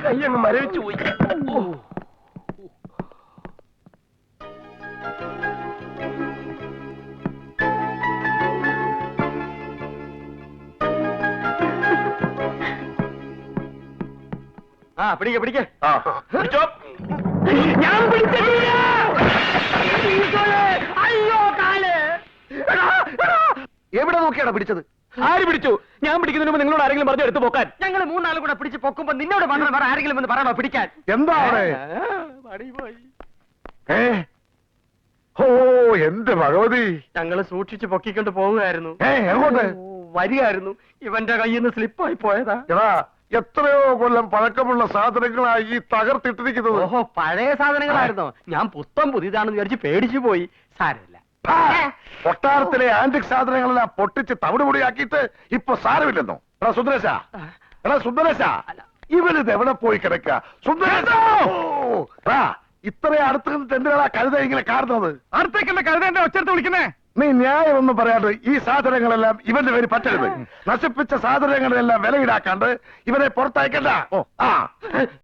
കൈയങ്ങ് മരവിച്ചു പോയി. പിടിക്ക പിടിക്കോ. ഞാൻ പിടിച്ചിട്ടില്ല. അയ്യോ കാല്. എവിടെ നോക്കിയാണോ പിടിച്ചത്? ആര് പിടിച്ചു? ഞാൻ പിടിക്കുന്നതിന് മുമ്പ് നിങ്ങളോട് ആരെങ്കിലും പറഞ്ഞു എടുത്ത് പോക്കാൻ? ഞങ്ങൾ മൂന്നാളും കൂടെ പിടിച്ച് പൊക്കുമ്പോ നിന്നോട് മാത്രം വേറെ ആരെങ്കിലും ഒന്ന് പറയണോ പിടിക്കാൻ? എന്താ ഓ എന്റെ ഭഗവതി, ഞങ്ങള് സൂക്ഷിച്ച് പൊക്കിക്കൊണ്ട് പോവുകയായിരുന്നു. എങ്ങോട്ട് വരികയായിരുന്നു. ഇവന്റെ കയ്യിൽ നിന്ന് സ്ലിപ്പായി പോയതാ. എടാ, എത്രയോ കൊല്ലം പഴക്കമുള്ള സാധനങ്ങളായി ഈ തകർത്തിട്ടിരിക്കുന്നത്. ഓഹോ, പഴയ സാധനങ്ങളായിരുന്നോ? ഞാൻ പുത്തം പുതിയതാണെന്ന് വിചാരിച്ച് പേടിച്ചു പോയി. സാരമില്ല. കൊട്ടാരത്തിലെ ആന്റിക് സാധനങ്ങളെല്ലാം പൊട്ടിച്ച് തവിടുപൊടിയാക്കിയിട്ട് ഇപ്പൊ സാരമില്ലെന്നോ? എടാ സുന്ദരേശ, എടാ സുന്ദരേശ, ഇവനിത് എവിടെ പോയി കിടക്കുക? സുന്ദരേശ, ഇത്ര അടുത്ത് നിന്നിട്ട് എന്തിനാ കഴുത ഇങ്ങനെ കാണുന്നത്? അടുത്തേക്കല്ല കഴുത എന്റെ ഒച്ചെടുത്ത് വിളിക്കുന്നേ. നീ ന്യായം ഒന്നും പറയാണ്ട് ഈ സാധനങ്ങളെല്ലാം ഇവന്റെ പേര് പറ്റരുത്. നശിപ്പിച്ച സാധനങ്ങളെല്ലാം വില ഈടാക്കാണ്ട് ഇവനെ പുറത്തയക്കണ്ട.